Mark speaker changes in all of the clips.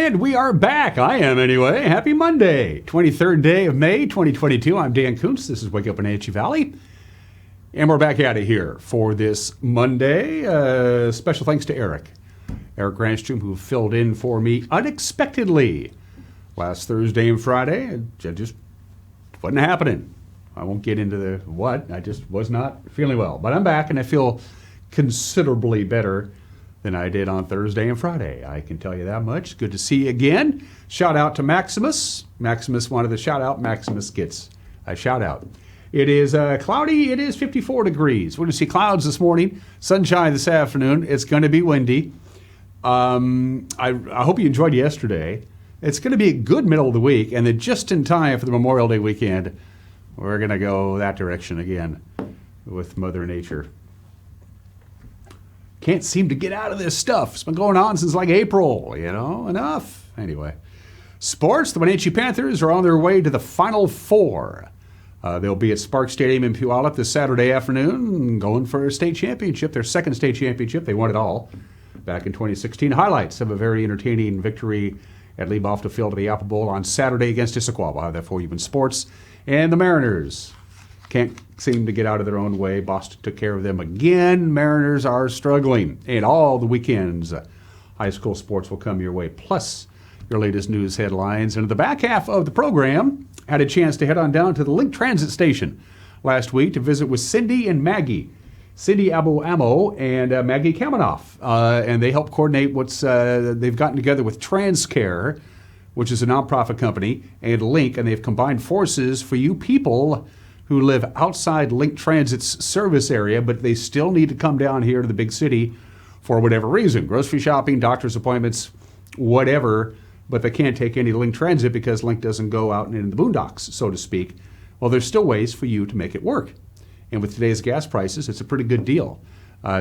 Speaker 1: And we are back. I am anyway. Happy Monday, 23rd day of May, 2022. I'm Dan Kuntz. This is Wake Up Wenatchee Valley. And we're back at it here for this Monday. Special thanks to Eric Granstrom, who filled in for me unexpectedly last Thursday and Friday. It just wasn't happening. I won't get into the what. I just was not feeling well. But I'm back, and I feel considerably better than I did on Thursday and Friday. I can tell you that much. Good to see you again. Shout out to Maximus. Maximus wanted the shout out. Maximus gets a shout out. It is cloudy. It is 54 degrees. We're going to see clouds this morning, sunshine this afternoon. It's going to be windy. I hope you enjoyed yesterday. It's going to be a good middle of the week, and then just in time for the Memorial Day weekend, we're going to go that direction again with Mother Nature. Can't seem to get out of this stuff. It's been going on since like April, enough. Anyway, sports, the Wenatchee Panthers are on their way to the Final Four. They'll be at Sparks Stadium in Puyallup this Saturday afternoon, going for a state championship, their second state championship. They won it all back in 2016. Highlights of a very entertaining victory at Leibofta Field of the Apple Bowl on Saturday against Issaquah. We'll have that for you in sports. And the Mariners can't seem to get out of their own way. Boston took care of them again. Mariners are struggling. And all the weekends, high school sports will come your way, plus your latest news headlines. And in the back half of the program, I had a chance to head on down to the Link Transit Station last week to visit with Cindy and Maggie. Cindy Abu-Amo and Maggie Kamenoff. And they help coordinate they've gotten together with TransCare, which is a nonprofit company, and Link, and they've combined forces for you people who live outside Link Transit's service area, but they still need to come down here to the big city for whatever reason. Grocery shopping, doctor's appointments, whatever, but they can't take any Link Transit because Link doesn't go out in the boondocks, so to speak. Well, there's still ways for you to make it work. And with today's gas prices, it's a pretty good deal.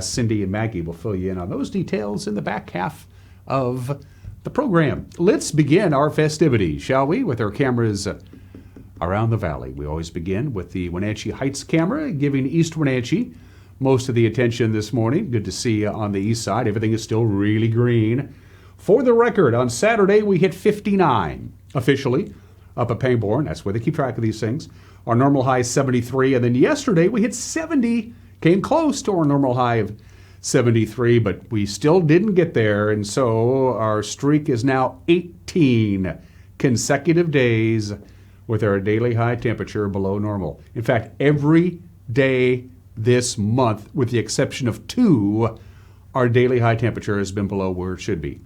Speaker 1: Cindy and Maggie will fill you in on those details in the back half of the program. Let's begin our festivities, shall we, with our cameras around the valley. We always begin with the Wenatchee Heights camera, giving East Wenatchee most of the attention this morning. Good to see you on the east side. Everything is still really green. For the record, on Saturday, we hit 59 officially up at Pangbourne. That's where they keep track of these things. Our normal high is 73, and then yesterday we hit 70, came close to our normal high of 73, but we still didn't get there, and so our streak is now 18 consecutive days with our daily high temperature below normal. In fact, every day this month, with the exception of 2, our daily high temperature has been below where it should be.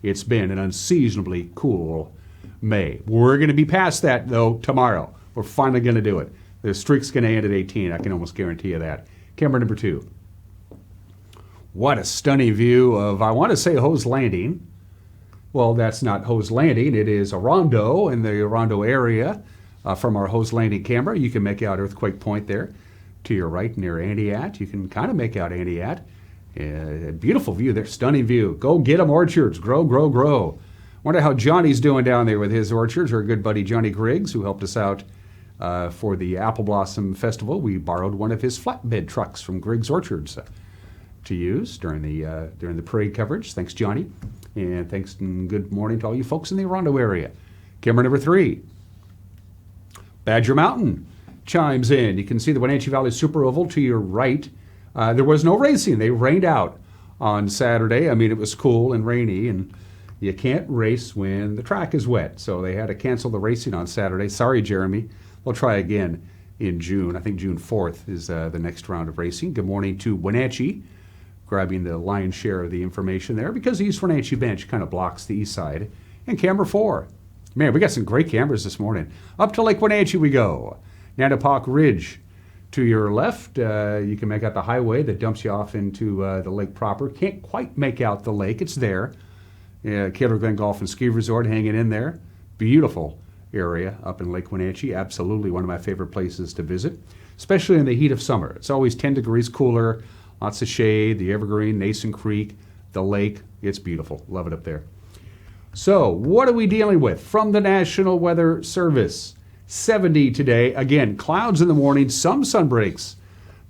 Speaker 1: It's been an unseasonably cool May. We're going to be past that, though, tomorrow. We're finally going to do it. The streak's going to end at 18. I can almost guarantee you that. Camera number 2. What a stunning view of, I want to say, Hose Landing. Well, that's not Hose Landing. It is Orondo in the Orondo area. From our Hose Landing camera, you can make out Earthquake Point there to your right near Andiat. You can kind of make out Andiat. Beautiful view there, stunning view. Go get them orchards. Grow, grow, grow. Wonder how Johnny's doing down there with his orchards. Our good buddy Johnny Griggs, who helped us out for the Apple Blossom Festival. We borrowed one of his flatbed trucks from Griggs Orchards to use during the parade coverage. Thanks, Johnny. And thanks and good morning to all you folks in the Orondo area. Camera number 3. Badger Mountain chimes in. You can see the Wenatchee Valley Super Oval to your right. There was no racing. They rained out on Saturday. I mean, it was cool and rainy, and you can't race when the track is wet. So they had to cancel the racing on Saturday. Sorry, Jeremy. We'll try again in June. I think June 4th is the next round of racing. Good morning to Wenatchee, grabbing the lion's share of the information there because the East Wenatchee bench kind of blocks the east side. And camera 4. Man, we got some great cameras this morning. Up to Lake Wenatchee we go. Nantipoc Ridge to your left. You can make out the highway that dumps you off into the lake proper. Can't quite make out the lake. It's there. Kidder Glen Golf and Ski Resort hanging in there. Beautiful area up in Lake Wenatchee. Absolutely one of my favorite places to visit, especially in the heat of summer. It's always 10 degrees cooler, lots of shade, the Evergreen, Nason Creek, the lake. It's beautiful. Love it up there. So what are we dealing with from the National Weather Service? 70 today. Again, clouds in the morning, some sun breaks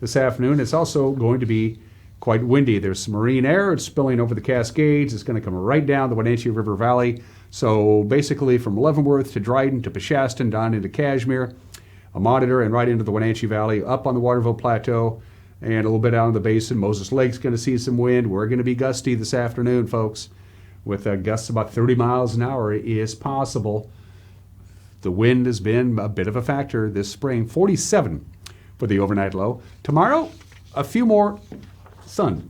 Speaker 1: this afternoon. It's also going to be quite windy. There's some marine air. It's spilling over the Cascades. It's going to come right down the Wenatchee River Valley. So basically from Leavenworth to Dryden to Peshastin down into Kashmir, a monitor, and right into the Wenatchee Valley, up on the Waterville Plateau, and a little bit out in the basin. Moses Lake's going to see some wind. We're going to be gusty this afternoon, folks, with gusts about 30 miles an hour is possible. The wind has been a bit of a factor this spring. 47 for the overnight low. Tomorrow, a few more sun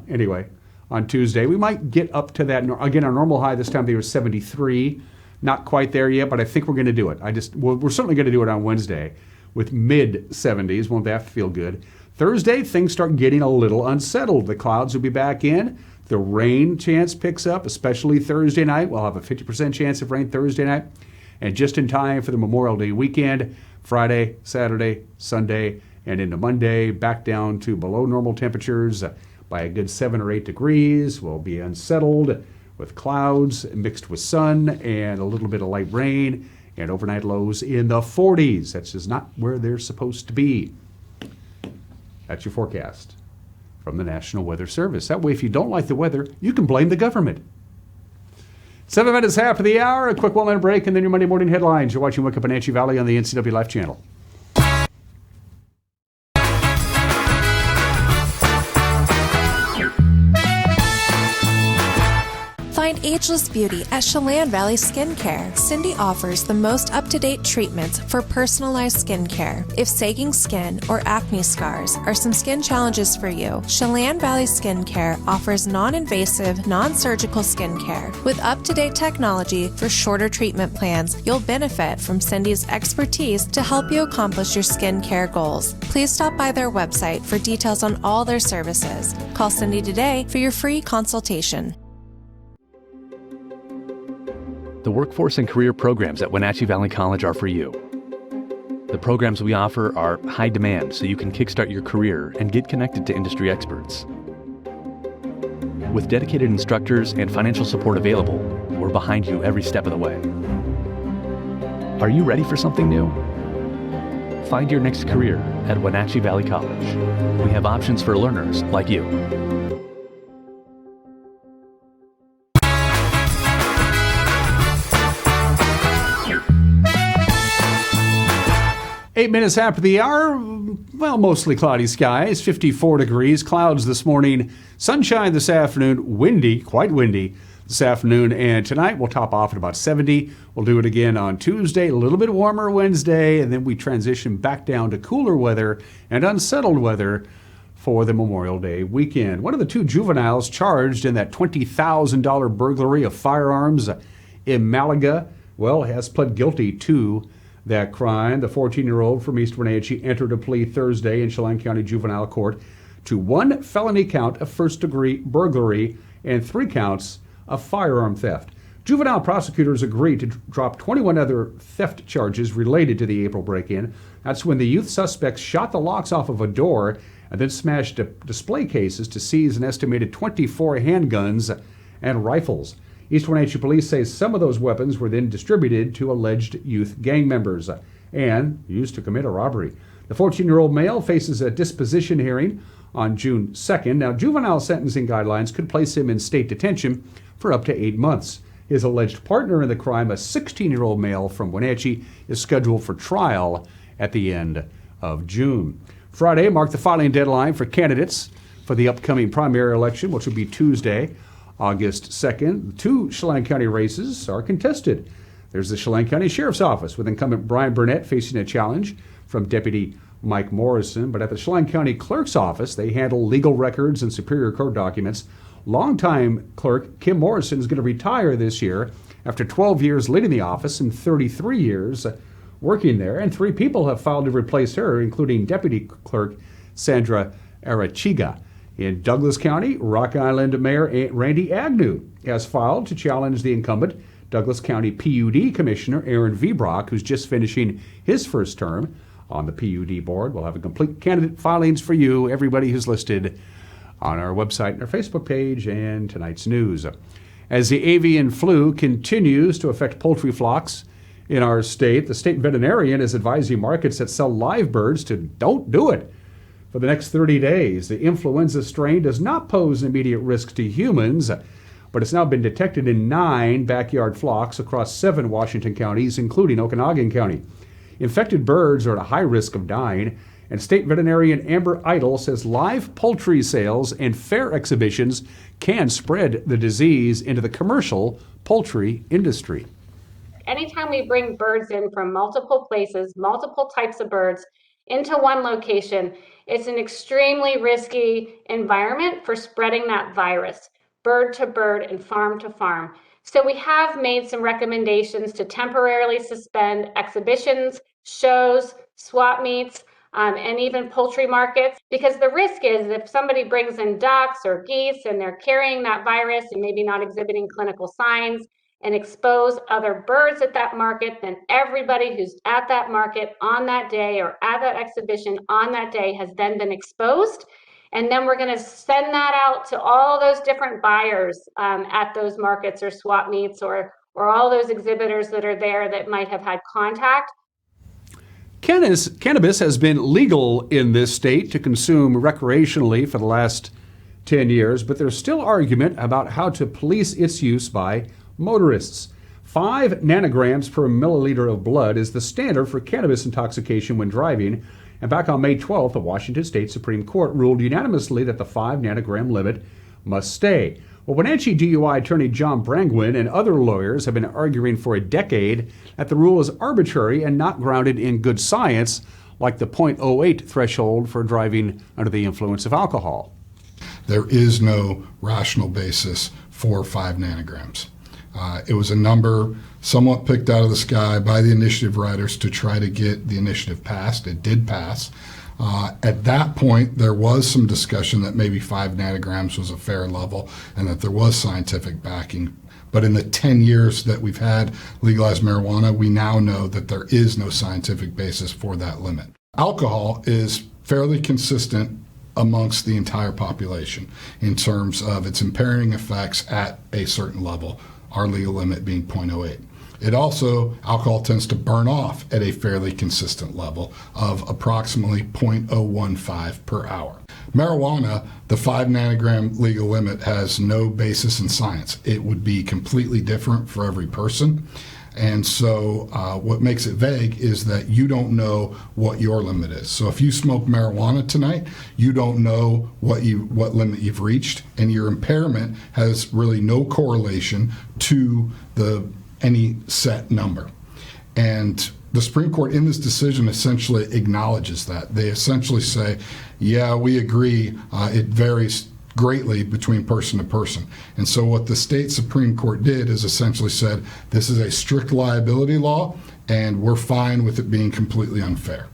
Speaker 1: anyway. On Tuesday, we might get up to that. Again, our normal high this time of the year is 73. Not quite there yet, but I think we're going to do it. We're certainly going to do it on Wednesday with mid-70s. Won't that feel good? Thursday, things start getting a little unsettled. The clouds will be back in. The rain chance picks up, especially Thursday night. We'll have a 50% chance of rain Thursday night. And just in time for the Memorial Day weekend, Friday, Saturday, Sunday, and into Monday, back down to below normal temperatures by a good 7 or 8 degrees. We'll be unsettled with clouds mixed with sun and a little bit of light rain, and overnight lows in the 40s. That's just not where they're supposed to be. That's your forecast from the National Weather Service. That way, if you don't like the weather, you can blame the government. 7 minutes after the hour, a quick 1-minute break, and then your Monday morning headlines. You're watching Wake Up Wenatchee Valley on the NCW Life channel.
Speaker 2: Find ageless beauty at Chelan Valley Skincare. Cindy offers the most up-to-date treatments for personalized skincare. If sagging skin or acne scars are some skin challenges for you, Chelan Valley Skincare offers non-invasive, non-surgical skincare. With up-to-date technology for shorter treatment plans, you'll benefit from Cindy's expertise to help you accomplish your skincare goals. Please stop by their website for details on all their services. Call Cindy today for your free consultation.
Speaker 3: The workforce and career programs at Wenatchee Valley College are for you. The programs we offer are high demand, so you can kickstart your career and get connected to industry experts. With dedicated instructors and financial support available, we're behind you every step of the way. Are you ready for something new? Find your next career at Wenatchee Valley College. We have options for learners like you.
Speaker 1: 8 minutes after the hour, well, mostly cloudy skies, 54 degrees, clouds this morning, sunshine this afternoon, windy, quite windy this afternoon, and tonight we'll top off at about 70. We'll do it again on Tuesday, a little bit warmer Wednesday, and then we transition back down to cooler weather and unsettled weather for the Memorial Day weekend. One of the 2 juveniles charged in that $20,000 burglary of firearms in Malaga, well, has pled guilty to that crime. The 14-year-old from East Wenatchee entered a plea Thursday in Chelan County Juvenile Court to 1 felony count of first-degree burglary and 3 counts of firearm theft. Juvenile prosecutors agreed to drop 21 other theft charges related to the April break-in. That's when the youth suspects shot the locks off of a door and then smashed display cases to seize an estimated 24 handguns and rifles. East Wenatchee police say some of those weapons were then distributed to alleged youth gang members and used to commit a robbery. The 14-year-old male faces a disposition hearing on June 2nd. Now, juvenile sentencing guidelines could place him in state detention for up to 8 months. His alleged partner in the crime, a 16-year-old male from Wenatchee, is scheduled for trial at the end of June. Friday marked the filing deadline for candidates for the upcoming primary election, which will be Tuesday, August 2nd. 2 Chelan County races are contested. There's the Chelan County Sheriff's Office with incumbent Brian Burnett facing a challenge from Deputy Mike Morrison. But at the Chelan County Clerk's Office, they handle legal records and Superior Court documents. Longtime clerk Kim Morrison is going to retire this year after 12 years leading the office and 33 years working there. And 3 people have filed to replace her, including Deputy Clerk Sandra Arachiga. In Douglas County, Rock Island Mayor Randy Agnew has filed to challenge the incumbent Douglas County PUD Commissioner Aaron V. Brock, who's just finishing his first term on the PUD board. We'll have a complete candidate filings for you, everybody who's listed on our website and our Facebook page and tonight's news. As the avian flu continues to affect poultry flocks in our state, the state veterinarian is advising markets that sell live birds to don't do it. for the next 30 days. The influenza strain does not pose an immediate risk to humans, but it's now been detected in 9 backyard flocks across 7 Washington counties, including Okanogan County. Infected birds are at a high risk of dying, and state veterinarian Amber Idle says live poultry sales and fair exhibitions can spread the disease into the commercial poultry industry.
Speaker 4: Anytime we bring birds in from multiple places, multiple types of birds into one location, it's an extremely risky environment for spreading that virus, bird to bird and farm to farm. So we have made some recommendations to temporarily suspend exhibitions, shows, swap meets, and even poultry markets, because the risk is if somebody brings in ducks or geese and they're carrying that virus and maybe not exhibiting clinical signs and expose other birds at that market, then everybody who's at that market on that day or at that exhibition on that day has then been exposed. And then we're going to send that out to all those different buyers at those markets or swap meets or all those exhibitors that are there that might have had contact.
Speaker 1: Cannabis has been legal in this state to consume recreationally for the last 10 years, but there's still argument about how to police its use by motorists. 5 nanograms per milliliter of blood is the standard for cannabis intoxication when driving. And back on May 12th, the Washington State Supreme Court ruled unanimously that the 5 nanogram limit must stay. Well, Wenatchee DUI attorney John Brangwyn and other lawyers have been arguing for a decade that the rule is arbitrary and not grounded in good science, like the .08 threshold for driving under the influence of alcohol.
Speaker 5: There is no rational basis for 5 nanograms. It was a number somewhat picked out of the sky by the initiative writers to try to get the initiative passed. It did pass. At that point, there was some discussion that maybe 5 nanograms was a fair level and that there was scientific backing. But in the 10 years that we've had legalized marijuana, we now know that there is no scientific basis for that limit. Alcohol is fairly consistent amongst the entire population in terms of its impairing effects at a certain level, our legal limit being .08. It also, alcohol tends to burn off at a fairly consistent level of approximately .015 per hour. Marijuana, the 5 nanogram legal limit, has no basis in science. It would be completely different for every person. And so what makes it vague is that you don't know what your limit is. So if you smoke marijuana tonight, you don't know what limit you've reached, and your impairment has really no correlation to any set number. And the Supreme Court in this decision essentially acknowledges that. They essentially say, yeah, we agree, it varies greatly between person to person. And so what the state Supreme Court did is essentially said, this is a strict liability law, and we're fine with it being completely unfair.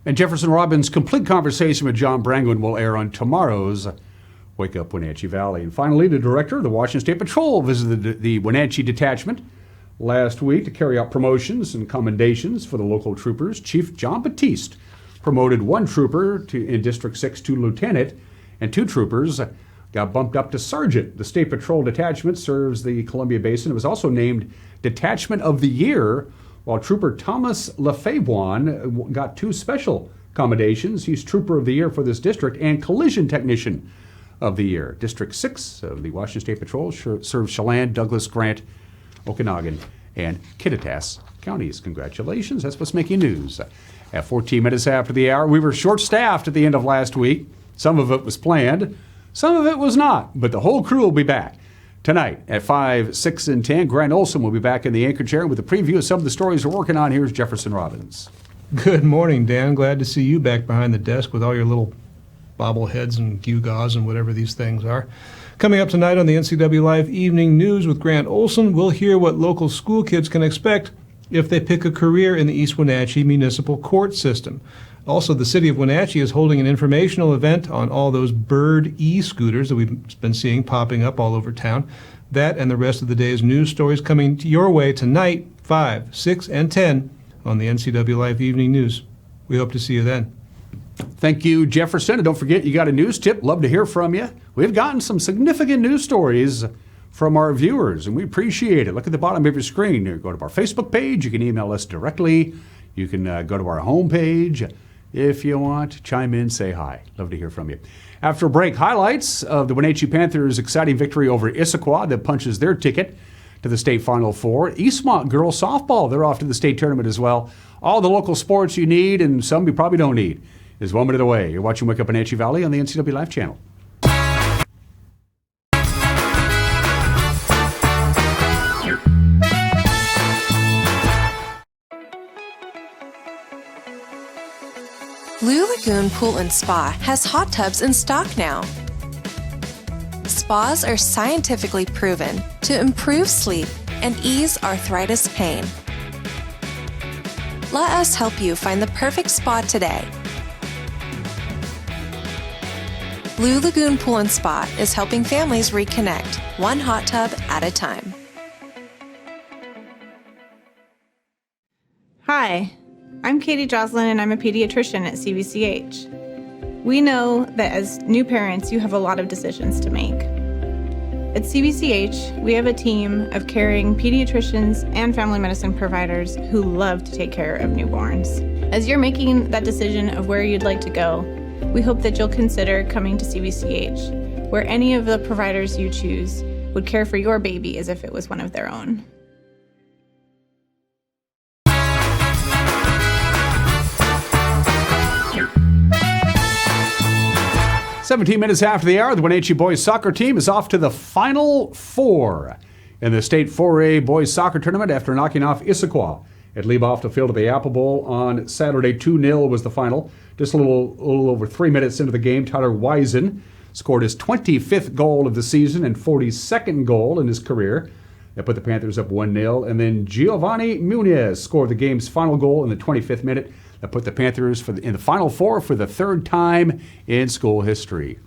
Speaker 1: And Jefferson Robin's complete conversation with John Brangwyn will air on tomorrow's Wake Up Wenatchee Valley. And finally, the director of the Washington State Patrol visited the Wenatchee detachment last week to carry out promotions and commendations for the local troopers. Chief John Batiste promoted 1 trooper in District 6 to lieutenant, and 2 troopers got bumped up to sergeant. The State Patrol detachment serves the Columbia Basin. It was also named Detachment of the Year, while Trooper Thomas Lefebvre got 2 special commendations. He's Trooper of the Year for this district and Collision Technician of the Year. District 6 of the Washington State Patrol serves Chelan, Douglas, Grant, Okanogan, and Kittitas counties. Congratulations. That's what's making news. At 14 minutes after the hour, we were short-staffed at the end of last week. Some of it was planned, some of it was not, but the whole crew will be back tonight at 5, 6, and 10. Grant Olson will be back in the anchor chair with a preview of some of the stories we're working on. Here's Jefferson Robbins.
Speaker 6: Good morning, Dan. Glad to see you back behind the desk with all your little bobbleheads and gewgaws and whatever these things are. Coming up tonight on the NCW Live Evening News with Grant Olson, we'll hear what local school kids can expect if they pick a career in the East Wenatchee Municipal Court System. Also, the city of Wenatchee is holding an informational event on all those bird e-scooters that we've been seeing popping up all over town. That and the rest of the day's news stories coming your way tonight, 5, 6, and 10 on the NCW Live Evening News. We hope to see you then.
Speaker 1: Thank you, Jefferson. And don't forget, you got a news tip. Love to hear from you. We've gotten some significant news stories from our viewers, and we appreciate it. Look at the bottom of your screen. Go to our Facebook page. You can email us directly. You can go to our homepage. If you want, chime in, say hi. Love to hear from you. After a break, highlights of the Wenatchee Panthers' exciting victory over Issaquah that punches their ticket to the state Final Four. Eastmont girls softball, they're off to the state tournament as well. All the local sports you need and some you probably don't need is 1 minute away. You're watching Wake Up Wenatchee Valley on the NCW Live channel.
Speaker 2: Blue Lagoon Pool and Spa has hot tubs in stock now. Spas are scientifically proven to improve sleep and ease arthritis pain. Let us help you find the perfect spa today. Blue Lagoon Pool and Spa is helping families reconnect, one hot tub at a time.
Speaker 7: Hi, I'm Katie Joslin and I'm a pediatrician at CVCH. We know that as new parents, you have a lot of decisions to make. At CVCH, we have a team of caring pediatricians and family medicine providers who love to take care of newborns. As you're making that decision of where you'd like to go, we hope that you'll consider coming to CVCH, where any of the providers you choose would care for your baby as if it was one of their own.
Speaker 1: 17 minutes after the hour, the Wenatchee boys soccer team is off to the Final Four in the State 4A boys soccer tournament after knocking off Issaquah at Leboff to field of the Apple Bowl on Saturday. 2-0 was the final. Just a little over 3 minutes into the game, Tyler Wiesen scored his 25th goal of the season and 42nd goal in his career. That put the Panthers up 1-0. And then Giovanni Munez scored the game's final goal in the 25th minute. That put the Panthers in the Final Four for the third time in school history.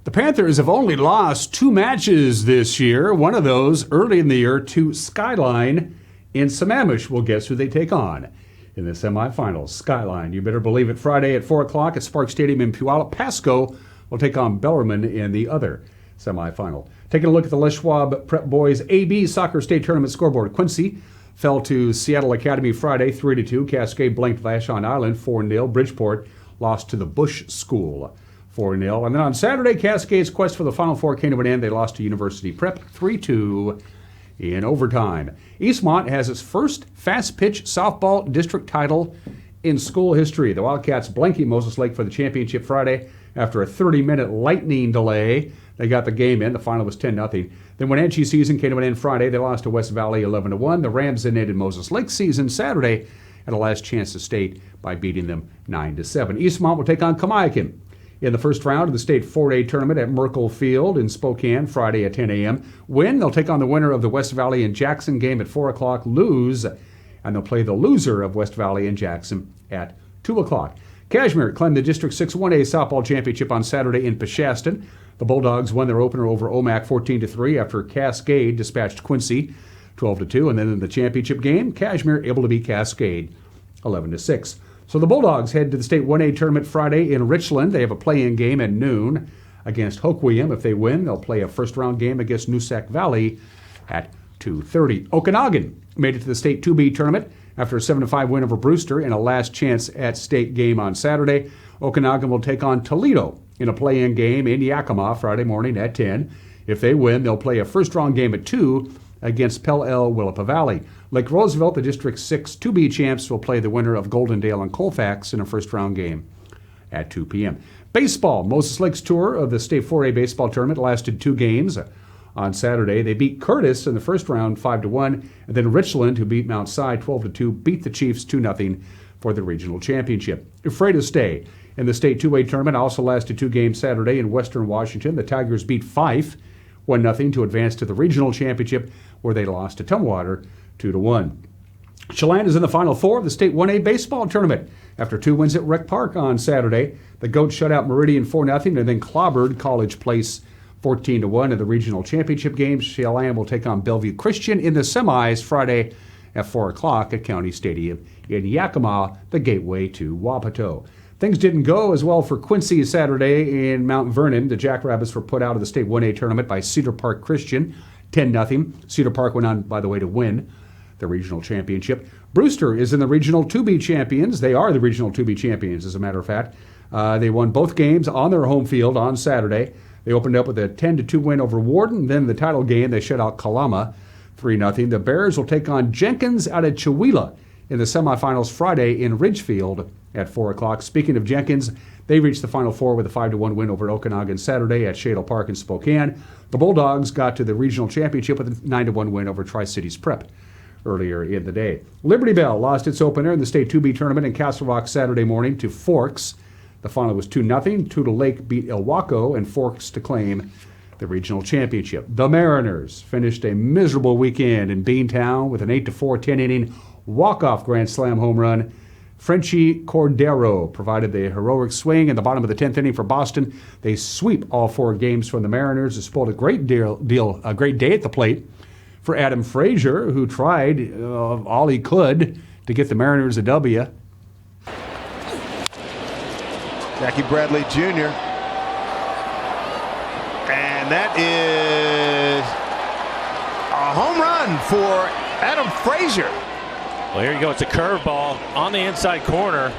Speaker 1: The Panthers have only lost 2 matches this year. One of those early in the year to Skyline in Sammamish. Well, guess who they take on in the semifinals? Skyline. You better believe it. Friday at 4 o'clock at Spark Stadium in Puyallup. Pasco will take on Bellarmine in the other semifinal. Taking a look at the Les Schwab Prep Boys AB Soccer State Tournament scoreboard. Quincy fell to Seattle Academy Friday 3-2. Cascade blanked Vashon Island 4-0. Bridgeport lost to the Bush School 4-0. And then on Saturday, Cascade's quest for the Final Four came to an end. They lost to University Prep 3-2 in overtime. Eastmont has its first fast-pitch softball district title in school history. The Wildcats blanking Moses Lake for the championship Friday after a 30-minute lightning delay. They got the game in. The final was 10-0. Then Wenatchee season came to an end Friday. They lost to West Valley 11-1. The Rams then ended Moses Lake's season Saturday at a last chance to state by beating them 9-7. Eastmont will take on Kamiakin in the first round of the state 4A tournament at Merkle Field in Spokane Friday at 10 a.m. Win, they'll take on the winner of the West Valley and Jackson game at 4 o'clock. Lose, and they'll play the loser of West Valley and Jackson at 2 o'clock. Cashmere claimed the District 6 1A softball championship on Saturday in Peshastin. The Bulldogs won their opener over Omak 14-3 after Cascade dispatched Quincy 12-2. And then in the championship game, Cashmere able to beat Cascade 11-6. So the Bulldogs head to the State 1A tournament Friday in Richland. They have a play-in game at noon against Hoquiam. If they win, they'll play a first-round game against Noosac Valley at 2:30. Okanagan made it to the State 2B tournament after a 7-5 win over Brewster in a last-chance-at-state game on Saturday. Okanagan will take on Toledo in a play-in game in Yakima Friday morning at 10. If they win, they'll play a first-round game at 2 against Pell-El-Willapa Valley. Lake Roosevelt, the District 6 2B champs, will play the winner of Goldendale and Colfax in a first-round game at 2 p.m. Baseball, Moses Lake's tour of the State 4A baseball tournament lasted 2 games. On Saturday, they beat Curtis in the first round 5-1, and then Richland, who beat Mount Si 12-2, beat the Chiefs 2-0 for the regional championship. Freitas Day in the State 2A tournament also lasted 2 games Saturday in Western Washington. The Tigers beat Fife 1-0 to advance to the regional championship, where they lost to Tumwater 2-1. Chelan is in the Final Four of the State 1A baseball tournament. After 2 wins at Rec Park on Saturday, the Goats shut out Meridian 4-0 and then clobbered College Place 14-1 in the regional championship game. Chelan will take on Bellevue Christian in the semis Friday at 4 o'clock at County Stadium in Yakima, the gateway to Wapato. Things didn't go as well for Quincy Saturday in Mount Vernon. The Jackrabbits were put out of the State 1A tournament by Cedar Park Christian 10-0. Cedar Park went on, by the way, to win the regional championship. Brewster is in the regional 2B champions. They are the regional 2B champions, as a matter of fact. They won both games on their home field on Saturday. They opened up with a 10-2 win over Warden. Then the title game, they shut out Kalama 3-0. The Bears will take on Jenkins out of Chewelah in the semifinals Friday in Ridgefield at 4 o'clock. Speaking of Jenkins, they reached the Final Four with a 5-1 win over Okanagan Saturday at Shadle Park in Spokane. The Bulldogs got to the regional championship with a 9-1 win over Tri-Cities Prep earlier in the day. Liberty Bell lost its opener in the State 2B tournament in Castle Rock Saturday morning to Forks. The final was 2-0. Toutle Lake beat Ilwaco and Forks to claim the regional championship. The Mariners finished a miserable weekend in Beantown with an 8-4 10-inning walk-off grand slam home run. Frenchie Cordero provided the heroic swing in the bottom of the 10th inning for Boston. They sweep all 4 games from the Mariners. It spoiled a great day at the plate for Adam Frazier, who tried all he could to get the Mariners a W.
Speaker 8: Jackie Bradley Jr. And that is a home run for Adam Frazier.
Speaker 9: Well, here you go. It's a curveball on the inside corner,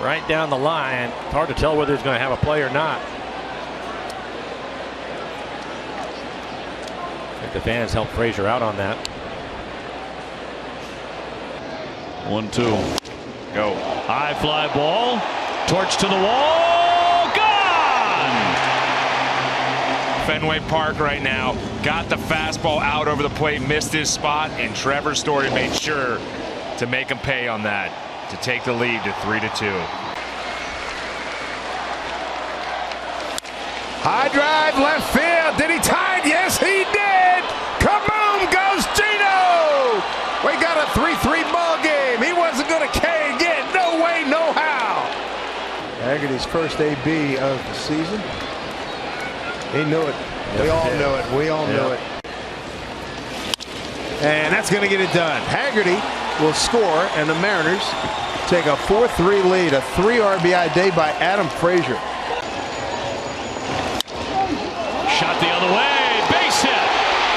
Speaker 9: right down the line. It's hard to tell whether he's going to have a play or not. I think the fans helped Frazier out on that.
Speaker 10: 1-2. Go. High fly ball. Torch to the wall. Gone!
Speaker 11: Fenway Park right now. Got the fastball out over the plate. Missed his spot. And Trevor Story made sure to make him pay on that. To take the lead to 3-2.
Speaker 8: High drive left field. Did he tie it? Yes, he did. Kaboom goes Gino. We got a 3-3 ball game. He wasn't going to K again. No way, no how. Haggerty's first AB of the season. He knew it. We all knew it. We all knew it. And that's going to get it done. Haggerty will score, and the Mariners take a 4-3 lead. A 3 RBI day by Adam Frazier.
Speaker 10: Shot the other way. Base hit.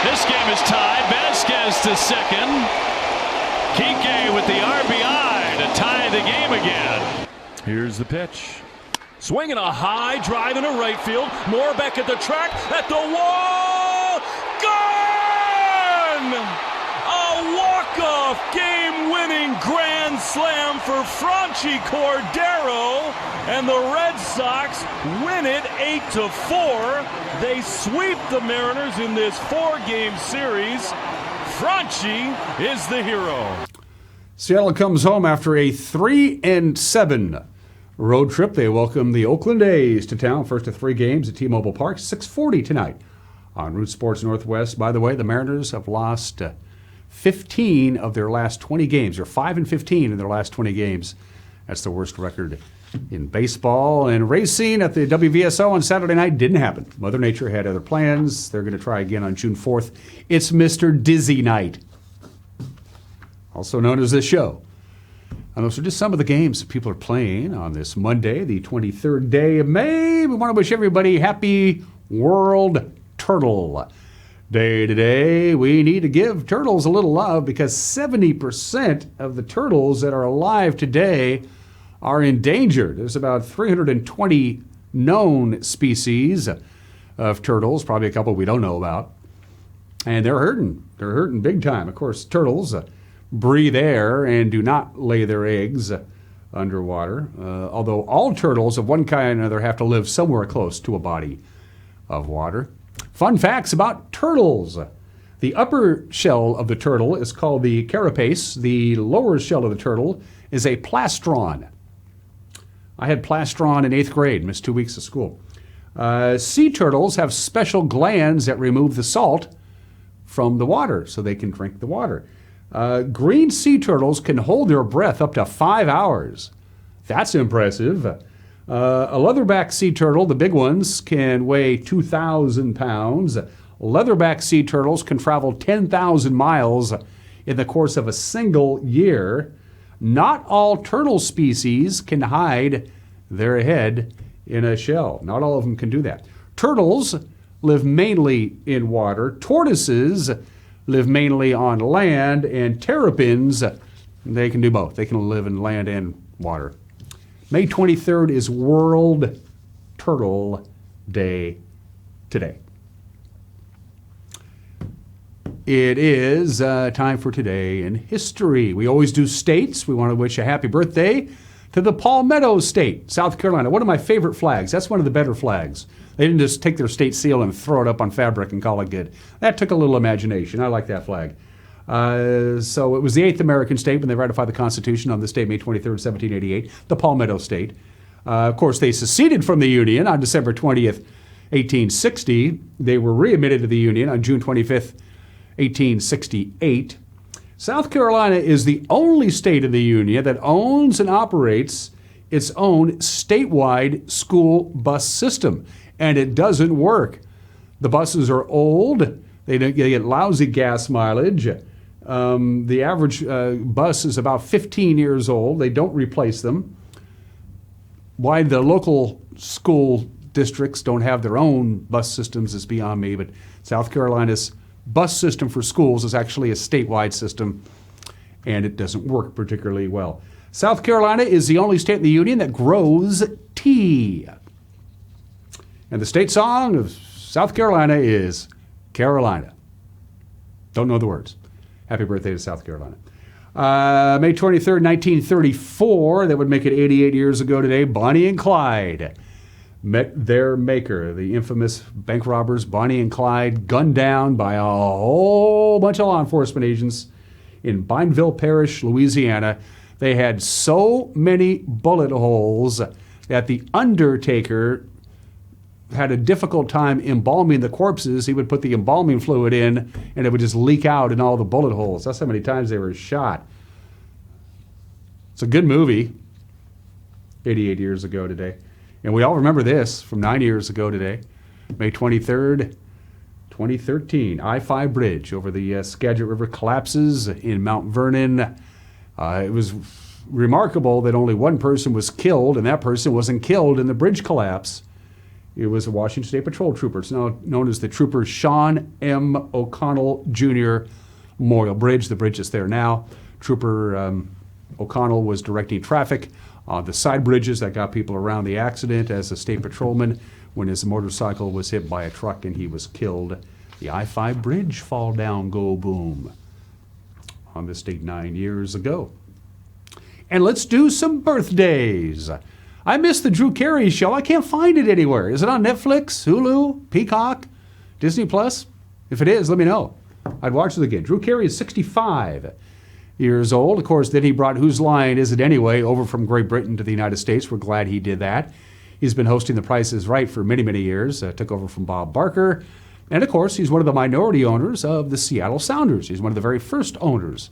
Speaker 10: This game is tied. Vasquez to second. Kike with the RBI to tie the game again. Here's the pitch. Swinging a high drive into right field. Moore at the track, at the wall. Gone! A walk-off game-winning grand slam for Frenchie Cordero. And the Red Sox win it 8-4. They sweep the Mariners in this 4-game series. Frenchie is the hero.
Speaker 1: Seattle comes home after a 3-7 road trip. They welcome the Oakland A's to town. First of 3 games at T-Mobile Park, 6:40 tonight on Root Sports Northwest. By the way, the Mariners have lost 15 of their last 20 games. They're 5-15 in their last 20 games. That's the worst record in baseball. And racing at the WVSO on Saturday night didn't happen. Mother Nature had other plans. They're going to try again on June 4th. It's Mr. Dizzy Night, also known as this show. And those are just some of the games that people are playing on this Monday, the 23rd day of May. We want to wish everybody happy World Turtle Day today. We need to give turtles a little love because 70% of the turtles that are alive today are endangered. There's about 320 known species of turtles, probably a couple we don't know about. And they're hurting. They're hurting big time. Of course, turtles breathe air and do not lay their eggs underwater, although all turtles of one kind or another have to live somewhere close to a body of water. Fun facts about turtles. The upper shell of the turtle is called the carapace. The lower shell of the turtle is a plastron. I had plastron in 8th grade, missed 2 weeks of school. Sea turtles have special glands that remove the salt from the water so they can drink the water. Green sea turtles can hold their breath up to 5 hours. That's impressive. A leatherback sea turtle, the big ones, can weigh 2,000 pounds. Leatherback sea turtles can travel 10,000 miles in the course of a single year. Not all turtle species can hide their head in a shell. Not all of them can do that. Turtles live mainly in water. Tortoises live mainly on land. And terrapins, they can do both. They can live in land and water. May 23rd is World Turtle Day today. It is time for Today in History. We always do states. We want to wish a happy birthday to the Palmetto State, South Carolina. One of my favorite flags. That's one of the better flags. They didn't just take their state seal and throw it up on fabric and call it good. That took a little imagination. I like that flag. So it was the 8th American state when they ratified the Constitution on this day, May 23rd, 1788, the Palmetto State. Of course, they seceded from the Union on December 20th, 1860. They were readmitted to the Union on June 25th, 1868. South Carolina is the only state in the Union that owns and operates its own statewide school bus system, and it doesn't work. The buses are old. They get lousy gas mileage. The average bus is about 15 years old. They don't replace them. Why the local school districts don't have their own bus systems is beyond me, but South Carolina's bus system for schools is actually a statewide system, and it doesn't work particularly well. South Carolina is the only state in the Union that grows tea. And the state song of South Carolina is Carolina. Don't know the words. Happy birthday to South Carolina. May 23rd, 1934, that would make it 88 years ago today, Bonnie and Clyde met their maker. The infamous bank robbers, Bonnie and Clyde, gunned down by a whole bunch of law enforcement agents in Bineville Parish, Louisiana. They had so many bullet holes that the undertaker had a difficult time embalming the corpses. He would put the embalming fluid in, and it would just leak out in all the bullet holes. That's how many times they were shot. It's a good movie, 88 years ago today. And we all remember this from 9 years ago today, May 23rd, 2013. I-5 bridge over the Skagit River collapses in Mount Vernon. It was remarkable that only one person was killed, and that person wasn't killed in the bridge collapse. It was a Washington State Patrol trooper. It's now known as the Trooper Sean M. O'Connell Jr. Memorial Bridge. The bridge is there now. Trooper O'Connell was directing traffic on the side bridges that got people around the accident as a state patrolman when his motorcycle was hit by a truck and he was killed. The I-5 bridge fall down, go boom, on this date 9 years ago. And let's do some birthdays. I missed the Drew Carey show. I can't find it anywhere. Is it on Netflix, Hulu, Peacock, Disney Plus? If it is, let me know. I'd watch it again. Drew Carey is 65. years old. Of course, then he brought Whose Line Is It Anyway over from Great Britain to the United States. We're glad he did that. He's been hosting The Price is Right for many, many years. Took over from Bob Barker. And, of course, he's one of the minority owners of the Seattle Sounders. He's one of the very first owners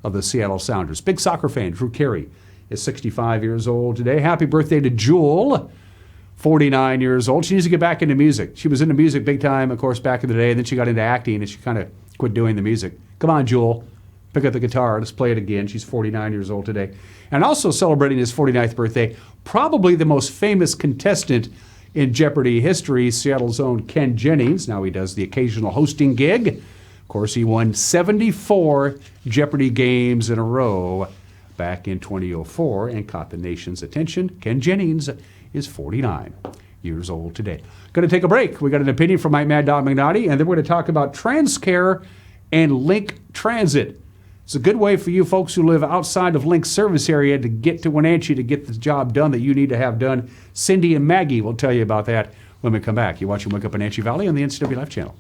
Speaker 1: of the Seattle Sounders. Big soccer fan, Drew Carey, is 65 years old today. Happy birthday to Jewel, 49 years old. She needs to get back into music. She was into music big time, of course, back in the day, and then she got into acting, and she kind of quit doing the music. Come on, Jewel. Pick up the guitar. Let's play it again. She's 49 years old today. And also celebrating his 49th birthday, probably the most famous contestant in Jeopardy history, Seattle's own Ken Jennings. Now he does the occasional hosting gig. Of course, he won 74 Jeopardy games in a row back in 2004 and caught the nation's attention. Ken Jennings is 49 years old today. Going to take a break. We got an opinion from Mike Mad Dog McNaughty, and then we're going to talk about TransCare and Link Transit. It's a good way for you folks who live outside of Link's service area to get to Wenatchee to get the job done that you need to have done. Cindy and Maggie will tell you about that when we come back. You're watching Wake Up Wenatchee Valley on the NCW Life channel.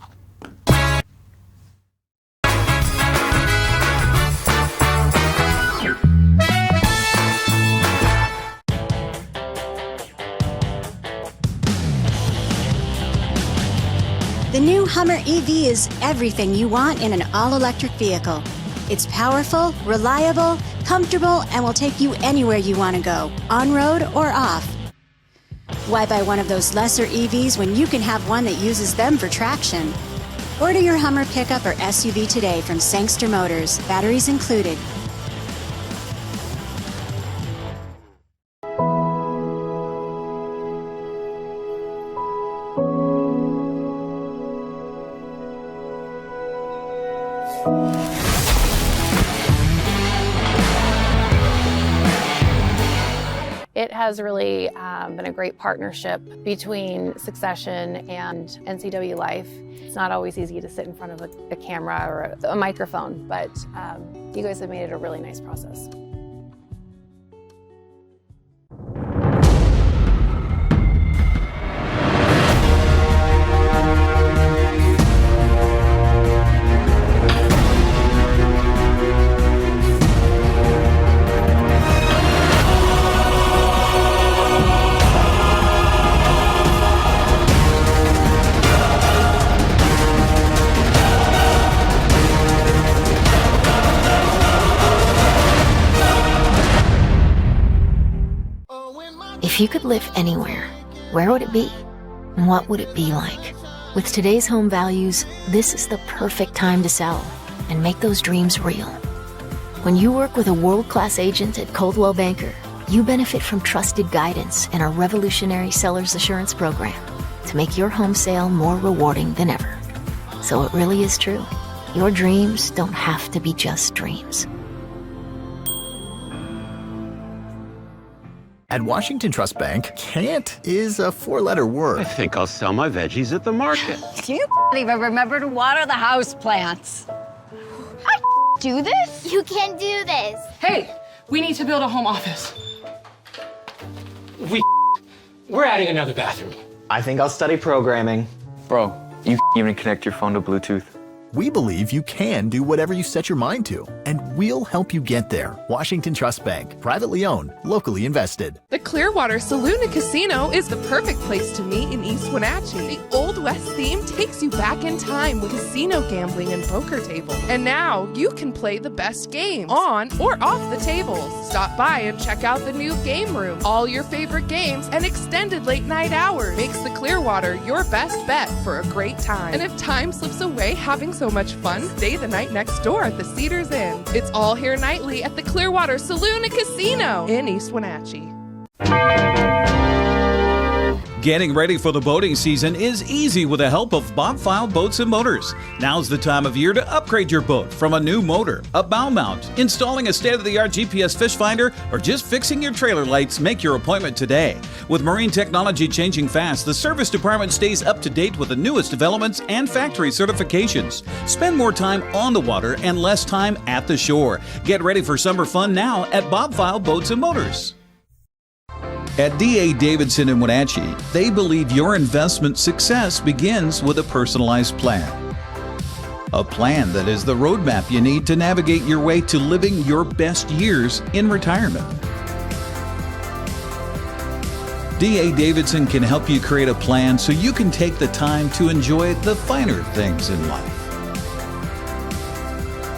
Speaker 12: The new Hummer EV is everything you want in an all-electric vehicle. It's powerful, reliable, comfortable, and will take you anywhere you want to go, on-road or off. Why buy one of those lesser EVs when you can have one that uses them for traction? Order your Hummer pickup or SUV today from Sangster Motors, batteries included.
Speaker 13: It has really been a great partnership between Succession and NCW Life. It's not always easy to sit in front of a camera or a microphone, but you guys have made it a really nice process.
Speaker 14: If you could live anywhere, where would it be? And what would it be like? With today's home values, this is the perfect time to sell and make those dreams real. When you work with a world-class agent at Coldwell Banker, you benefit from trusted guidance and our revolutionary seller's assurance program to make your home sale more rewarding than ever. So it really is true. Your dreams don't have to be just dreams.
Speaker 15: At Washington Trust Bank, can't is a four-letter word.
Speaker 16: I think I'll sell my veggies at the market.
Speaker 17: You even remember to water the houseplants. I do this?
Speaker 18: You can do this.
Speaker 19: Hey, we need to build a home office.
Speaker 20: We're adding another bathroom.
Speaker 21: I think I'll study programming.
Speaker 22: Bro, you even connect your phone to Bluetooth.
Speaker 15: We believe you can do whatever you set your mind to, and we'll help you get there. Washington Trust Bank, privately owned, locally invested.
Speaker 23: The Clearwater Saloon and Casino is the perfect place to meet in East Wenatchee. The Old West theme takes you back in time with casino gambling and poker table. And now you can play the best games on or off the tables. Stop by and check out the new game room. All your favorite games and extended late night hours makes the Clearwater your best bet for a great time. And if time slips away having so much fun, stay the night next door at the Cedars Inn. It's all here nightly at the Clearwater Saloon and Casino in East Wenatchee.
Speaker 24: Getting ready for the boating season is easy with the help of Bob File Boats and Motors. Now's the time of year to upgrade your boat from a new motor, a bow mount, installing a state-of-the-art GPS fish finder, or just fixing your trailer lights. Make your appointment today. With marine technology changing fast, the service department stays up to date with the newest developments and factory certifications. Spend more time on the water and less time at the shore. Get ready for summer fun now at Bob File Boats and Motors. At D.A. Davidson in Wenatchee, they believe your investment success begins with a personalized plan. A plan that is the roadmap you need to navigate your way to living your best years in retirement. D.A. Davidson can help you create a plan so you can take the time to enjoy the finer things in life.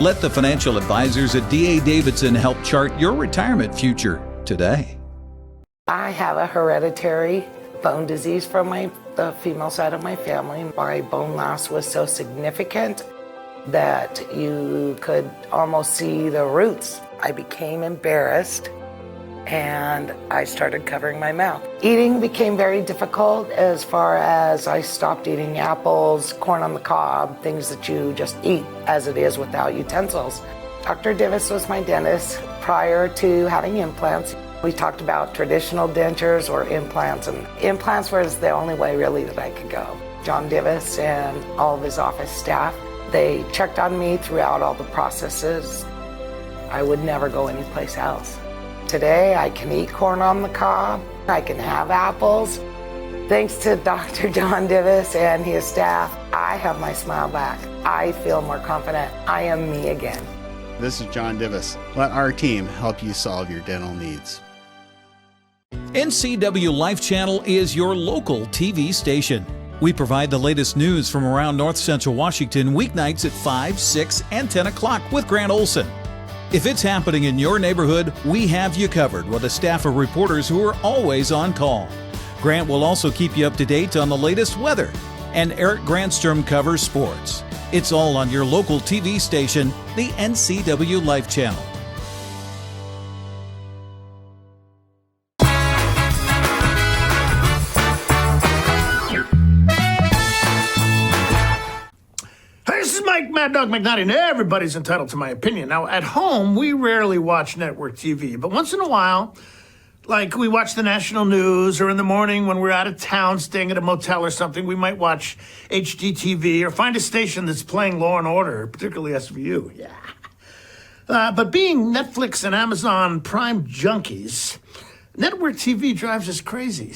Speaker 24: Let the financial advisors at D.A. Davidson help chart your retirement future today.
Speaker 3: I have a hereditary bone disease from the female side of my family. My bone loss was so significant that you could almost see the roots. I became embarrassed and I started covering my mouth. Eating became very difficult as far as I stopped eating apples, corn on the cob, things that you just eat as it is without utensils. Dr. Divis was my dentist prior to having implants. We talked about traditional dentures or implants, and implants was the only way really that I could go. John Divis and all of his office staff, they checked on me throughout all the processes. I would never go anyplace else. Today, I can eat corn on the cob. I can have apples. Thanks to Dr. John Divis and his staff, I have my smile back. I feel more confident. I am me again.
Speaker 4: This is John Divis. Let our team help you solve your dental needs.
Speaker 24: NCW Life Channel is your local TV station. We provide the latest news from around North Central Washington weeknights at 5, 6, and 10 o'clock with Grant Olson. If it's happening in your neighborhood, we have you covered with a staff of reporters who are always on call. Grant will also keep you up to date on the latest weather, and Eric Grandstrom covers sports. It's all on your local TV station, the NCW Life Channel.
Speaker 5: Mad Dog McNaughty, and everybody's entitled to my opinion. Now, at home, we rarely watch network TV, but once in a while, like we watch the national news, or in the morning when we're out of town staying at a motel or something, we might watch HGTV or find a station that's playing Law & Order, particularly SVU. Yeah. But being Netflix and Amazon Prime junkies, network TV drives us crazy.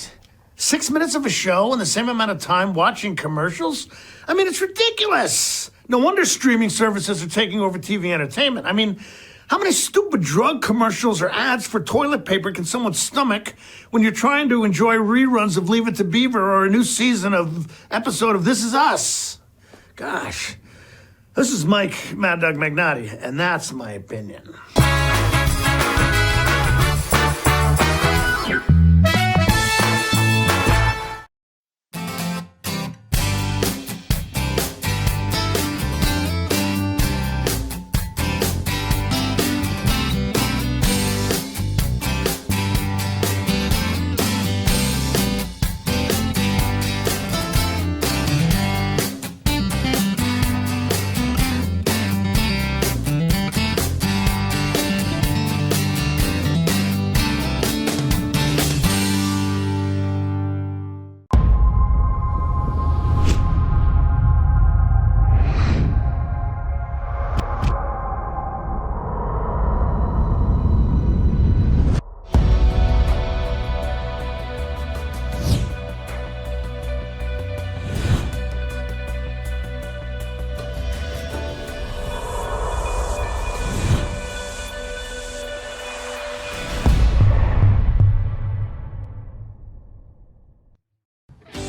Speaker 5: 6 minutes of a show and the same amount of time watching commercials? I mean, it's ridiculous. No wonder streaming services are taking over TV entertainment. I mean, how many stupid drug commercials or ads for toilet paper can someone stomach when you're trying to enjoy reruns of Leave It to Beaver or a new season of episode of This Is Us? Gosh, this is Mike Mad Dog McNaughty, and that's my opinion.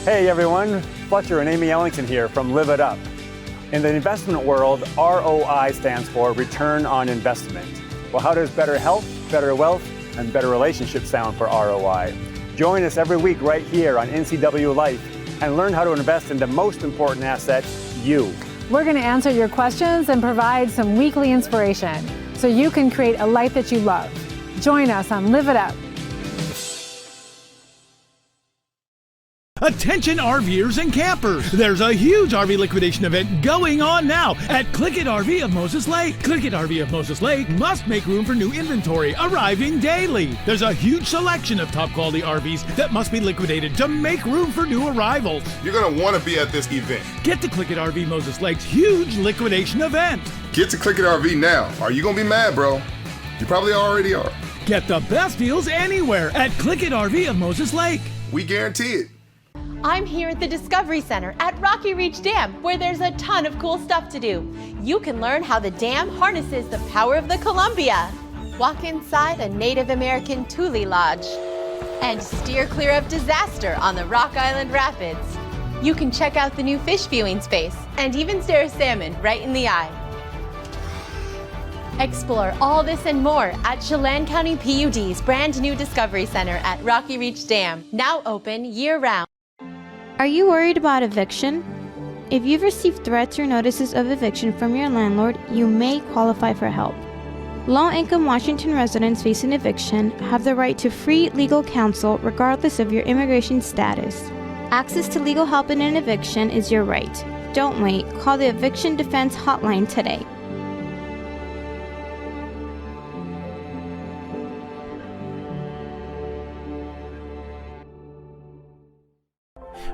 Speaker 18: Hey everyone, Fletcher and Amy Ellington here from Live It Up. In the investment world, ROI stands for Return on Investment. Well, how does better health, better wealth, and better relationships sound for ROI? Join us every week right here on NCW Life and learn how to invest in the most important asset, you.
Speaker 25: We're going to answer your questions and provide some weekly inspiration so you can create a life that you love. Join us on Live It Up.
Speaker 26: Attention RVers and campers! There's a huge RV liquidation event going on now at Click It RV of Moses Lake. Click It RV of Moses Lake must make room for new inventory arriving daily. There's a huge selection of top quality RVs that must be liquidated to make room for new arrivals.
Speaker 27: You're going to want to be at this event.
Speaker 26: Get to Click It RV Moses Lake's huge liquidation event.
Speaker 27: Get to Click It RV now. Are you going to be mad, bro? You probably already are.
Speaker 26: Get the best deals anywhere at Click It RV of Moses Lake.
Speaker 27: We guarantee it.
Speaker 2: I'm here at the Discovery Center at Rocky Reach Dam, where there's a ton of cool stuff to do. You can learn how the dam harnesses the power of the Columbia, walk inside a Native American Tule Lodge, and steer clear of disaster on the Rock Island Rapids. You can check out the new fish viewing space and even stare a salmon right in the eye. Explore all this and more at Chelan County PUD's brand new Discovery Center at Rocky Reach Dam, now open year-round.
Speaker 6: Are you worried about eviction? If you've received threats or notices of eviction from your landlord, you may qualify for help. Low-income Washington residents facing eviction have the right to free legal counsel regardless of your immigration status. Access to legal help in an eviction is your right. Don't wait. Call the Eviction Defense Hotline today.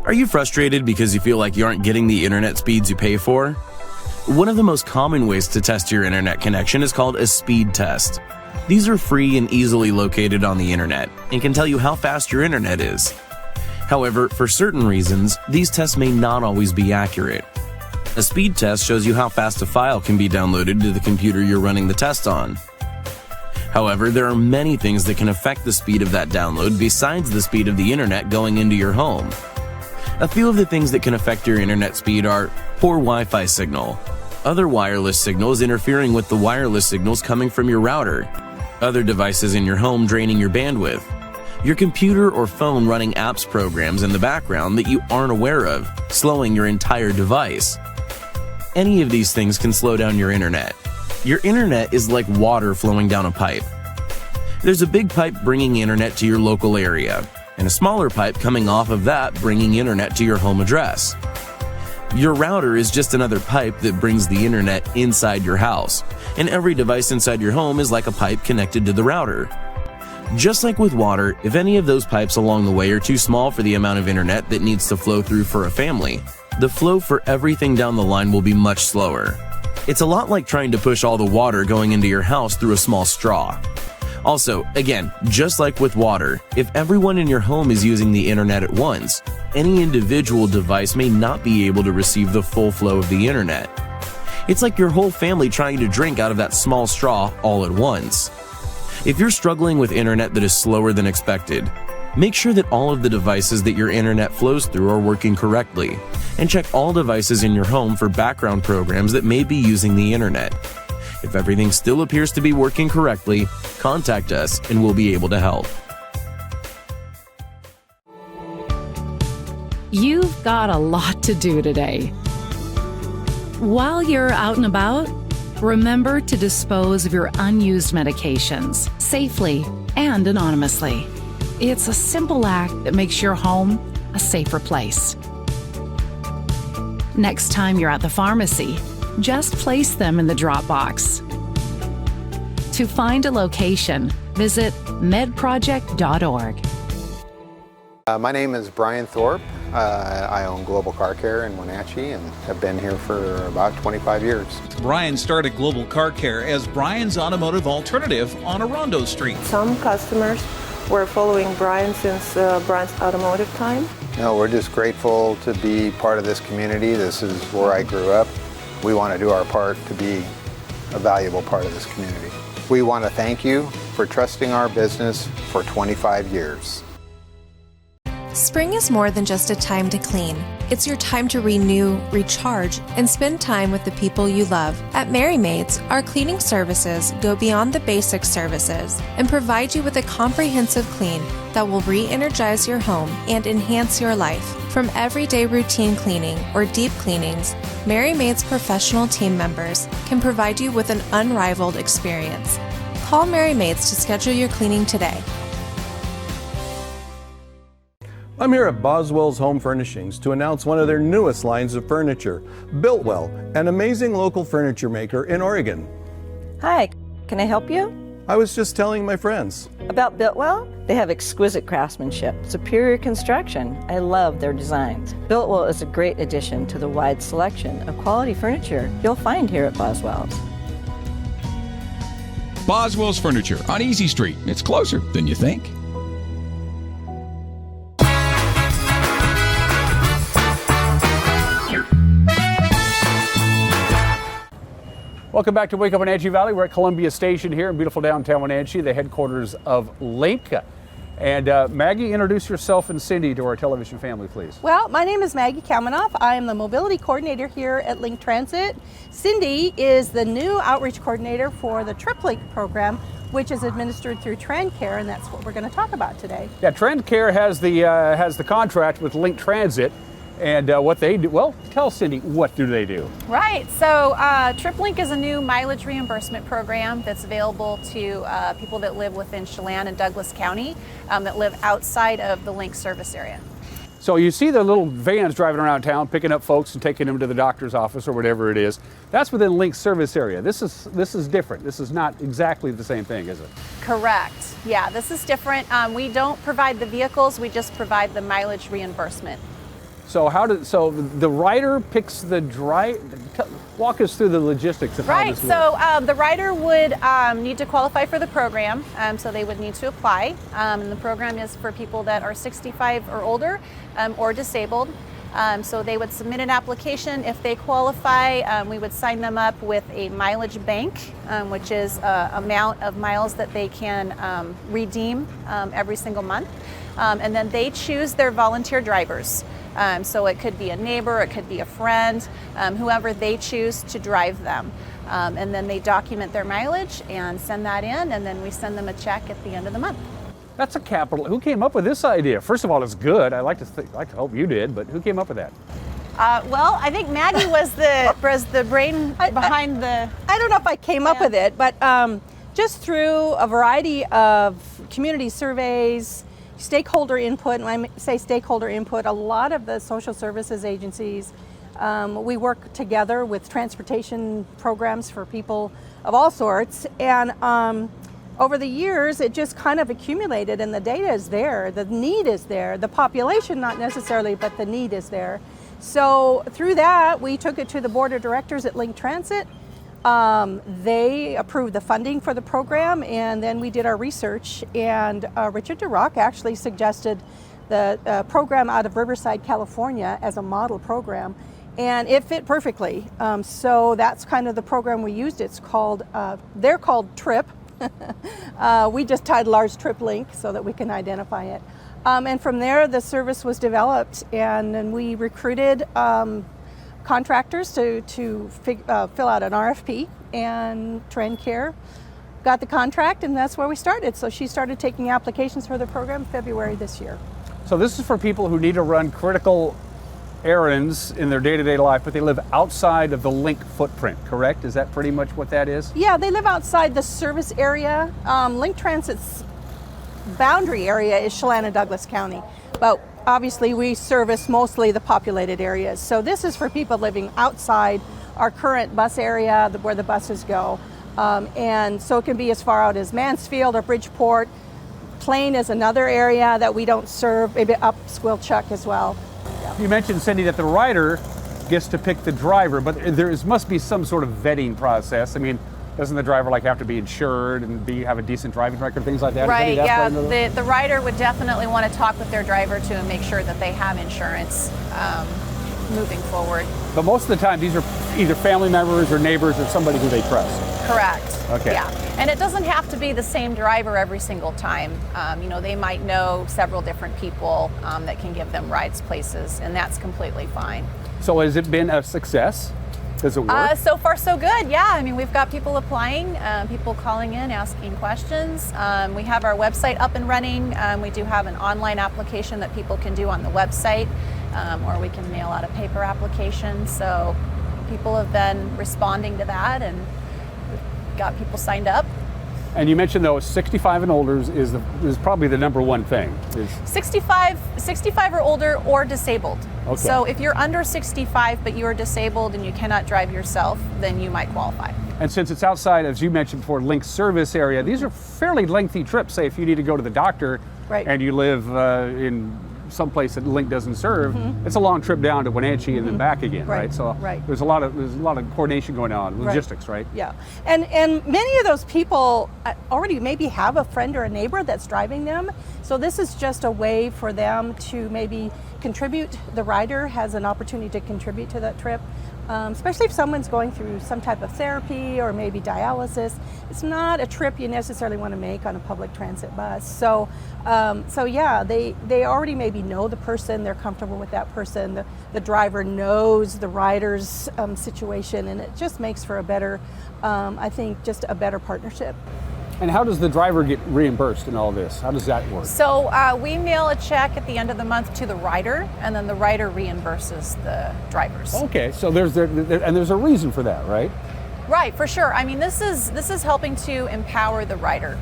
Speaker 7: Are you frustrated because you feel like you aren't getting the internet speeds you pay for? One of the most common ways to test your internet connection is called a speed test. These are free and easily located on the internet and can tell you how fast your internet is. However, for certain reasons, these tests may not always be accurate. A speed test shows you how fast a file can be downloaded to the computer you're running the test on. However, there are many things that can affect the speed of that download besides the speed of the internet going into your home. A few of the things that can affect your internet speed are poor Wi-Fi signal, other wireless signals interfering with the wireless signals coming from your router, other devices in your home draining your bandwidth, your computer or phone running apps programs in the background that you aren't aware of, slowing your entire device. Any of these things can slow down your internet. Your internet is like water flowing down a pipe. There's a big pipe bringing internet to your local area, and a smaller pipe coming off of that bringing internet to your home address. Your router is just another pipe that brings the internet inside your house, and every device inside your home is like a pipe connected to the router. Just like with water, if any of those pipes along the way are too small for the amount of internet that needs to flow through for a family, the flow for everything down the line will be much slower. It's a lot like trying to push all the water going into your house through a small straw. Also, again, just like with water, if everyone in your home is using the internet at once, any individual device may not be able to receive the full flow of the internet. It's like your whole family trying to drink out of that small straw all at once. If you're struggling with internet that is slower than expected, make sure that all of the devices that your internet flows through are working correctly, and check all devices in your home for background programs that may be using the internet. If everything still appears to be working correctly, contact us and we'll be able to help.
Speaker 8: You've got a lot to do today. While you're out and about, remember to dispose of your unused medications safely and anonymously. It's a simple act that makes your home a safer place. Next time you're at the pharmacy, just place them in the drop box. To find a location, visit medproject.org.
Speaker 9: My name is Brian Thorpe. I own Global Car Care in Wenatchee and have been here for about 25 years.
Speaker 24: Brian started Global Car Care as Brian's automotive alternative on Orondo Street.
Speaker 10: Some customers were following Brian since Brian's automotive time.
Speaker 9: No, we're just grateful to be part of this community. This is where I grew up. We want to do our part to be a valuable part of this community. We want to thank you for trusting our business for 25 years.
Speaker 11: Spring is more than just a time to clean. It's your time to renew, recharge, and spend time with the people you love. At Merry Maids, our cleaning services go beyond the basic services and provide you with a comprehensive clean that will re-energize your home and enhance your life. From everyday routine cleaning or deep cleanings, Merry Maids professional team members can provide you with an unrivaled experience. Call Merry Maids to schedule your cleaning today.
Speaker 28: I'm here at Boswell's Home Furnishings to announce one of their newest lines of furniture, Builtwell, an amazing local furniture maker in Oregon.
Speaker 29: Hi, can I help you?
Speaker 28: I was just telling my friends.
Speaker 29: About Builtwell? They have exquisite craftsmanship, superior construction. I love their designs. Builtwell is a great addition to the wide selection of quality furniture you'll find here at Boswell's.
Speaker 30: Boswell's Furniture on Easy Street. It's closer than you think.
Speaker 18: Welcome back to Wake Up Wenatchee Valley. We're at Columbia Station here in beautiful downtown Wenatchee, the headquarters of Link. And Maggie, introduce yourself and Cindy to our television family, please.
Speaker 1: Well, my name is Maggie Kamenoff. I am the mobility coordinator here at Link Transit. Cindy is the new outreach coordinator for the TripLink program, which is administered through TrendCare, and that's what we're going to talk about today.
Speaker 18: Yeah, TrendCare has the contract with Link Transit, and what they do. Well, tell Cindy, what do they do?
Speaker 12: Right. So TripLink is a new mileage reimbursement program that's available to people that live within Chelan and Douglas County that live outside of the Link service area.
Speaker 18: So you see the little vans driving around town, picking up folks and taking them to the doctor's office or whatever it is. That's within Link's service area. This is different. This is not exactly the same thing, is it?
Speaker 12: Correct. Yeah, this is different. We don't provide the vehicles. We just provide the mileage reimbursement.
Speaker 18: So the rider picks the walk us through the logistics of how this works.
Speaker 12: So the rider would need to qualify for the program, so they would need to apply. And the program is for people that are 65 or older or disabled. So they would submit an application. If they qualify, we would sign them up with a mileage bank, which is an amount of miles that they can redeem every single month. And then they choose their volunteer drivers. So it could be a neighbor, it could be a friend, whoever they choose to drive them. And then they document their mileage and send that in, and then we send them a check at the end of the month.
Speaker 18: That's a capital. Who came up with this idea? First of all, it's good. I like to hope you did, but who came up with that?
Speaker 12: Well, I think Maggie was the brain behind the...
Speaker 1: I don't know if I came up with it, but just through a variety of community surveys, stakeholder input, and when I say stakeholder input, a lot of the social services agencies, we work together with transportation programs for people of all sorts, and over the years it just kind of accumulated, and the data is there, the need is there, the population not necessarily, but the need is there. So through that, we took it to the board of directors at Link Transit. They approved the funding for the program, and then we did our research, and Richard DeRock actually suggested the program out of Riverside, California as a model program, and it fit perfectly. So that's kind of the program we used. It's called, they're called TRIP. We just titled ours TripLink so that we can identify it. And from there, the service was developed, and then we recruited contractors to fill out an RFP, and TrendCare got the contract, and that's where we started. So she started taking applications for the program February this year.
Speaker 18: So this is for people who need to run critical errands in their day-to-day life, but they live outside of the Link footprint, correct? Is that pretty much what that is?
Speaker 1: Yeah, they live outside the service area. Link Transit's boundary area is Chelan and Douglas County, but obviously we service mostly the populated areas. So this is for people living outside our current bus area where the buses go. And so it can be as far out as Mansfield or Bridgeport. Plain is another area that we don't serve, maybe up Squilchuck as well.
Speaker 18: You mentioned, Cindy, that the rider gets to pick the driver, but there must be some sort of vetting process. I mean, doesn't the driver have to be insured and have a decent driving record, things like that?
Speaker 12: Right, yeah. The rider would definitely want to talk with their driver to make sure that they have insurance moving forward.
Speaker 18: But most of the time, these are either family members or neighbors or somebody who they trust.
Speaker 12: Correct.
Speaker 18: Okay.
Speaker 12: Yeah, and it doesn't have to be the same driver every single time. They might know several different people that can give them rides places, and that's completely fine.
Speaker 18: So has it been a success? Does it work?
Speaker 12: So far, so good. Yeah, I mean, we've got people applying, people calling in, asking questions. We have our website up and running. We do have an online application that people can do on the website, or we can mail out a paper application. So people have been responding to that, and we've got people signed up.
Speaker 18: And you mentioned, though, 65 and older is probably the number one thing.
Speaker 12: 65 or older or disabled.
Speaker 18: Okay.
Speaker 12: So if you're under 65 but you are disabled and you cannot drive yourself, then you might qualify.
Speaker 18: And since it's outside, as you mentioned before, Link service area, these are fairly lengthy trips. Say if you need to go to the doctor,
Speaker 1: right,
Speaker 18: and you live in someplace that Link doesn't serve, it's a long trip down to Wenatchee and then back again, right? So there's a lot of coordination going on, logistics, right?
Speaker 1: Yeah, and many of those people already maybe have a friend or a neighbor that's driving them. So this is just a way for them to maybe contribute. The rider has an opportunity to contribute to that trip, especially if someone's going through some type of therapy or maybe dialysis. It's not a trip you necessarily want to make on a public transit bus. So yeah, they already maybe know the person, they're comfortable with that person, the driver knows the rider's situation, and it just makes for a better, I think, just a better partnership.
Speaker 13: And how does the driver get reimbursed in all this? How does that work?
Speaker 12: So we mail a check at the end of the month to the rider, and then the rider reimburses the drivers.
Speaker 13: Okay, so there's a reason for that, right?
Speaker 12: Right, for sure. I mean, this is helping to empower the rider.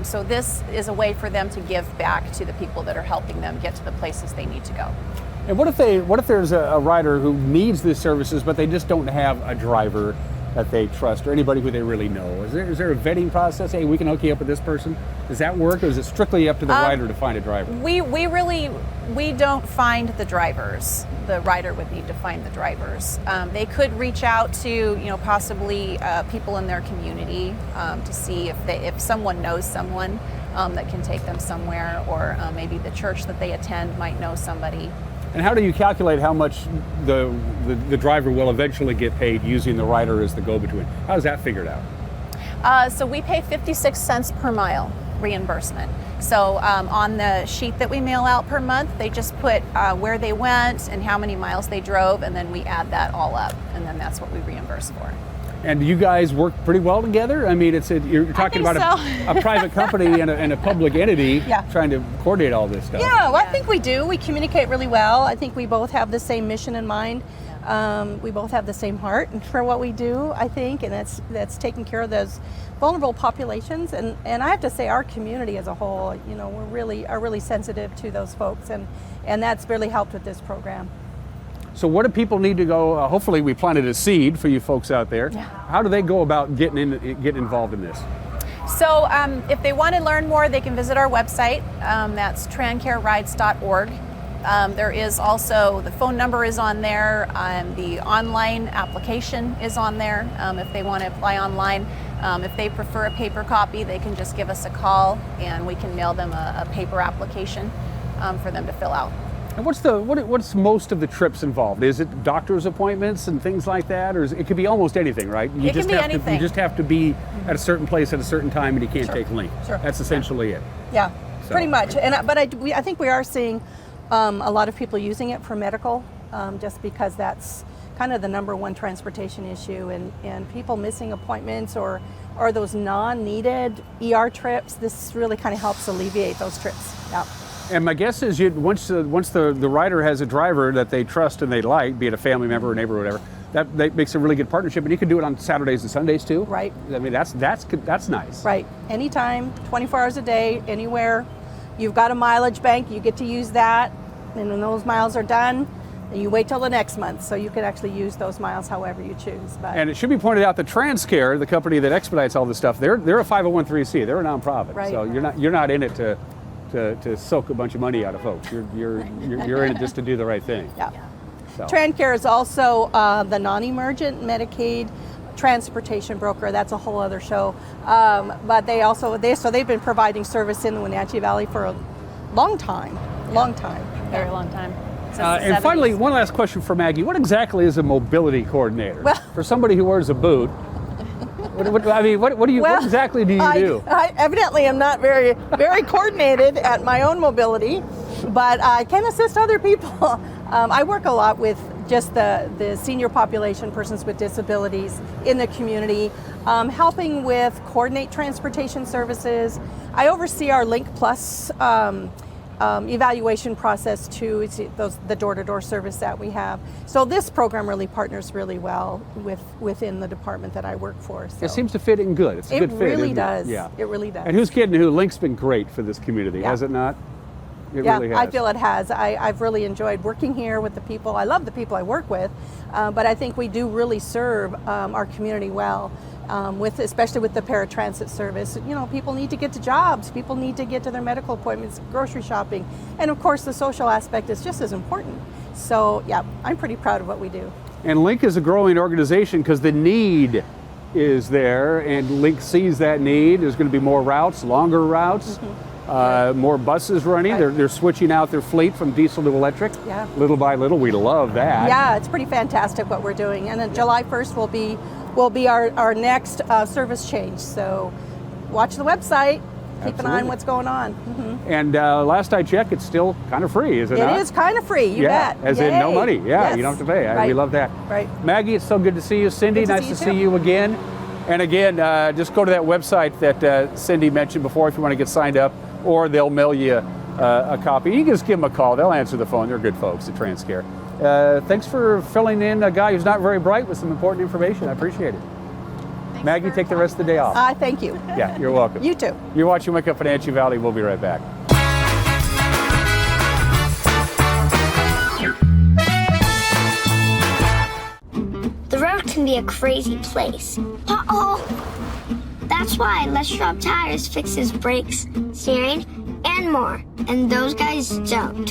Speaker 12: So this is a way for them to give back to the people that are helping them get to the places they need to go.
Speaker 13: And what if there's a rider who needs these services, but they just don't have a driver that they trust or anybody who they really know? Is there a vetting process? Hey, we can hook you up with this person. Does that work, or is it strictly up to the rider to find a driver?
Speaker 12: We don't find the drivers. The rider would need to find the drivers. They could reach out to possibly people in their community to see if someone knows someone that can take them somewhere, or maybe the church that they attend might know somebody.
Speaker 13: And how do you calculate how much the driver will eventually get paid using the rider as the go-between? How is that figured out?
Speaker 12: So we pay 56 cents per mile reimbursement. So on the sheet that we mail out per month, they just put where they went and how many miles they drove, and then we add that all up, and then that's what we reimburse for.
Speaker 13: And you guys work pretty well together? I mean, you're talking about a private company and a public entity trying to coordinate all this stuff.
Speaker 1: Yeah, well, I think we do. We communicate really well. I think we both have the same mission in mind. We both have the same heart for what we do, I think, and that's taking care of those vulnerable populations. And I have to say, our community as a whole, are really sensitive to those folks, and that's really helped with this program.
Speaker 13: So what do people need to go? Hopefully we planted a seed for you folks out there. Yeah. How do they go about getting involved in this?
Speaker 12: So if they want to learn more, they can visit our website. That's trancarerides.org. There is also, the phone number is on there. The online application is on there if they want to apply online. If they prefer a paper copy, they can just give us a call and we can mail them a paper application for them to fill out.
Speaker 13: And what's most of the trips involved? Is it doctor's appointments and things like that, or it could be almost anything, right?
Speaker 12: It can be anything.
Speaker 13: You just have to be at a certain place at a certain time, and you can't take Link.
Speaker 1: Sure.
Speaker 13: That's essentially it.
Speaker 1: Yeah, pretty much. But I think we are seeing a lot of people using it for medical, just because that's kind of the number one transportation issue, and people missing appointments or those non-needed ER trips. This really kind of helps alleviate those trips. Yeah.
Speaker 13: And my guess is once the rider has a driver that they trust and they like, be it a family member or neighbor or whatever, that makes a really good partnership. And you can do it on Saturdays and Sundays too.
Speaker 1: Right.
Speaker 13: I mean, that's nice.
Speaker 1: Right. Anytime, 24 hours a day, anywhere. You've got a mileage bank, you get to use that. And when those miles are done, you wait till the next month, so you can actually use those miles however you choose.
Speaker 13: And it should be pointed out that TransCare, the company that expedites all this stuff, they're a 501(c)(3). They're a nonprofit.
Speaker 1: Right.
Speaker 13: So you're not in it to soak a bunch of money out of folks. You're in it just to do the right thing.
Speaker 1: Yeah.
Speaker 13: So.
Speaker 1: TransCare is also the non-emergent Medicaid transportation broker. That's a whole other show. But they've been providing service in the Wenatchee Valley for a long time.
Speaker 12: Very long time.
Speaker 13: And finally, one last question for Maggie. What exactly is a mobility coordinator?
Speaker 1: Well,
Speaker 13: for somebody who wears a boot, what exactly do you do?
Speaker 1: I evidently am not very coordinated at my own mobility, but I can assist other people. I work a lot with just the senior population, persons with disabilities in the community, helping with coordinate transportation services. I oversee our Link Plus evaluation process too. It's the door-to-door service that we have. So this program really partners really well within the department that I work for. So.
Speaker 13: It seems to fit in good. It's a good fit.
Speaker 1: It really does.
Speaker 13: Yeah.
Speaker 1: It really does.
Speaker 13: And who's kidding who? Link's been great for this community, has it not? It really has.
Speaker 1: I feel it has. I've really enjoyed working here with the people. I love the people I work with, but I think we do really serve our community well. Especially with the paratransit service. People need to get to jobs, people need to get to their medical appointments, grocery shopping, and of course the social aspect is just as important. So yeah, I'm pretty proud of what we do.
Speaker 13: And Link is a growing organization because the need is there, and Link sees that need. There's going to be more routes, longer routes. More buses running. They're switching out their fleet from diesel to electric.
Speaker 1: Yeah.
Speaker 13: Little by little. We love that.
Speaker 1: Yeah, it's pretty fantastic what we're doing. And then July 1st will be our next service change. So watch the website. Keep an eye on what's going on. Mm-hmm.
Speaker 13: And last I checked, it's still kind of free, is it not?
Speaker 1: It is kind of free, you bet.
Speaker 13: As
Speaker 1: Yay.
Speaker 13: in no money. Yeah,
Speaker 1: Yes.
Speaker 13: you don't have to pay.
Speaker 1: Right.
Speaker 13: We love that.
Speaker 1: Right.
Speaker 13: Maggie, it's so good to see you. Cindy,
Speaker 1: Good to
Speaker 13: nice
Speaker 1: see you
Speaker 13: to
Speaker 1: too.
Speaker 13: see you again. And again, just go to that website that Cindy mentioned before if you want to get signed up, or they'll mail you a copy. You can just give them a call. They'll answer the phone. They're good folks at TransCare. Thanks for filling in a guy who's not very bright with some important information. I appreciate it. Maggie, take the rest of the day off.
Speaker 1: Thank you.
Speaker 13: Yeah, you're welcome.
Speaker 1: You too.
Speaker 13: You're watching Wake Up Wenatchee Valley. We'll be right back.
Speaker 3: The road can be a crazy place. Uh-oh! That's why Les Schwab Tires fixes brakes, steering, and more. And those guys don't.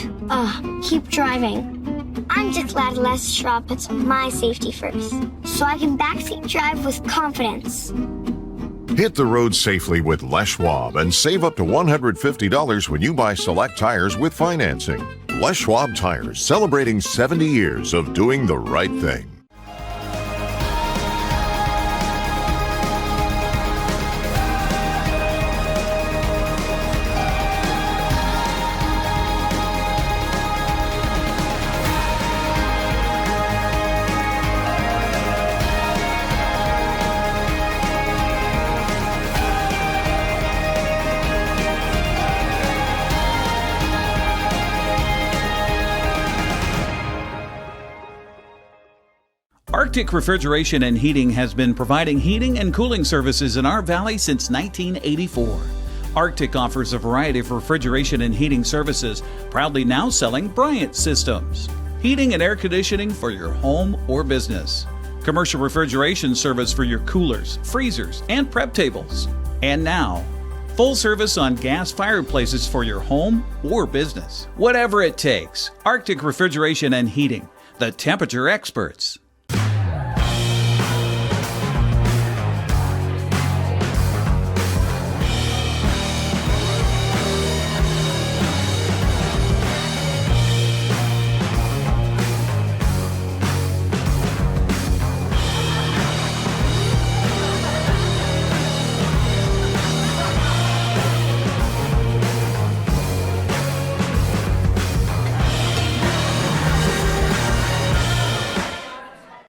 Speaker 3: Keep driving. I'm just glad Les Schwab puts my safety first, so I can backseat drive with confidence.
Speaker 14: Hit the road safely with Les Schwab and save up to $150 when you buy select tires with financing. Les Schwab Tires, celebrating 70 years of doing the right thing.
Speaker 24: Arctic Refrigeration and Heating has been providing heating and cooling services in our valley since 1984. Arctic offers a variety of refrigeration and heating services, proudly now selling Bryant Systems. Heating and air conditioning for your home or business. Commercial refrigeration service for your coolers, freezers, and prep tables. And now, full service on gas fireplaces for your home or business. Whatever it takes, Arctic Refrigeration and Heating, the temperature experts.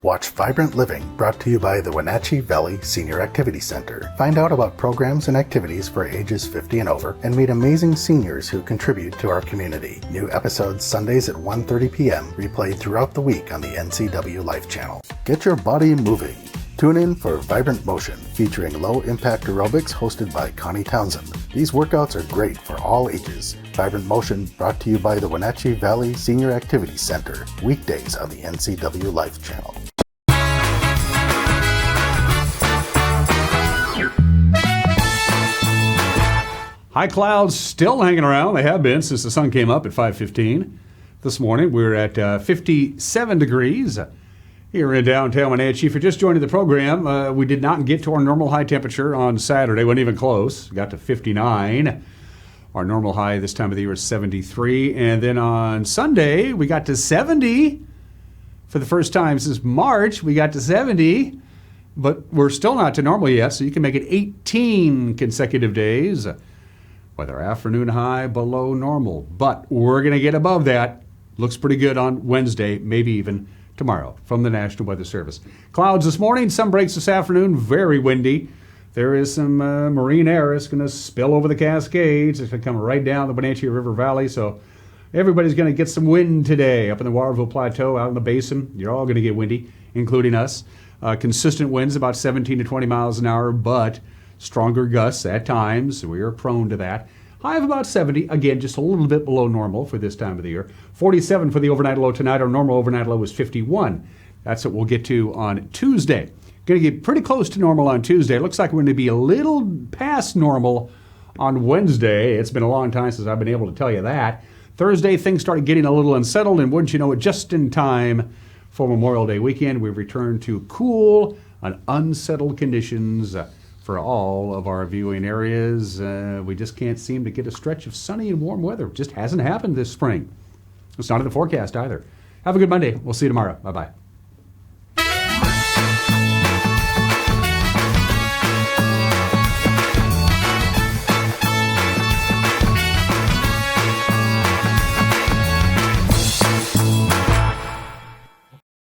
Speaker 15: Watch Vibrant Living, brought to you by the Wenatchee Valley Senior Activity Center. Find out about programs and activities for ages 50 and over, and meet amazing seniors who contribute to our community. New episodes Sundays at 1:30 p.m., replayed throughout the week on the NCW Life Channel. Get your body moving. Tune in for Vibrant Motion, featuring low-impact aerobics hosted by Connie Townsend. These workouts are great for all ages. Vibrant Motion, brought to you by the Wenatchee Valley Senior Activity Center, weekdays on the NCW Life Channel.
Speaker 13: High clouds still hanging around. They have been since the sun came up at 5:15 this morning. We're at 57 degrees here in downtown Wenatchee. If you're just joining the program, we did not get to our normal high temperature on Saturday. Wasn't even close. Got to 59. Our normal high this time of the year is 73. And then on Sunday, we got to 70. For the first time since March, we got to 70. But we're still not to normal yet, so you can make it 18 consecutive days with our afternoon high below normal. But we're going to get above that. Looks pretty good on Wednesday, maybe even tomorrow, from the National Weather Service. Clouds this morning, sun breaks this afternoon, very windy. There is some marine air. It's going to spill over the Cascades. It's going to come right down the Wenatchee River Valley, so everybody's going to get some wind today up in the Waterville Plateau, out in the basin. You're all going to get windy, including us. Consistent winds about 17 to 20 miles an hour, but stronger gusts at times. We are prone to that. High of about 70. Again, just a little bit below normal for this time of the year. 47 for the overnight low tonight. Our normal overnight low is 51. That's what we'll get to on Tuesday. Going to get pretty close to normal on Tuesday. It looks like we're going to be a little past normal on Wednesday. It's been a long time since I've been able to tell you that. Thursday, things started getting a little unsettled, and wouldn't you know it, just in time for Memorial Day weekend, we return to cool and unsettled conditions for all of our viewing areas. We just can't seem to get a stretch of sunny and warm weather. It just hasn't happened this spring. It's not in the forecast either. Have a good Monday. We'll see you tomorrow. Bye-bye.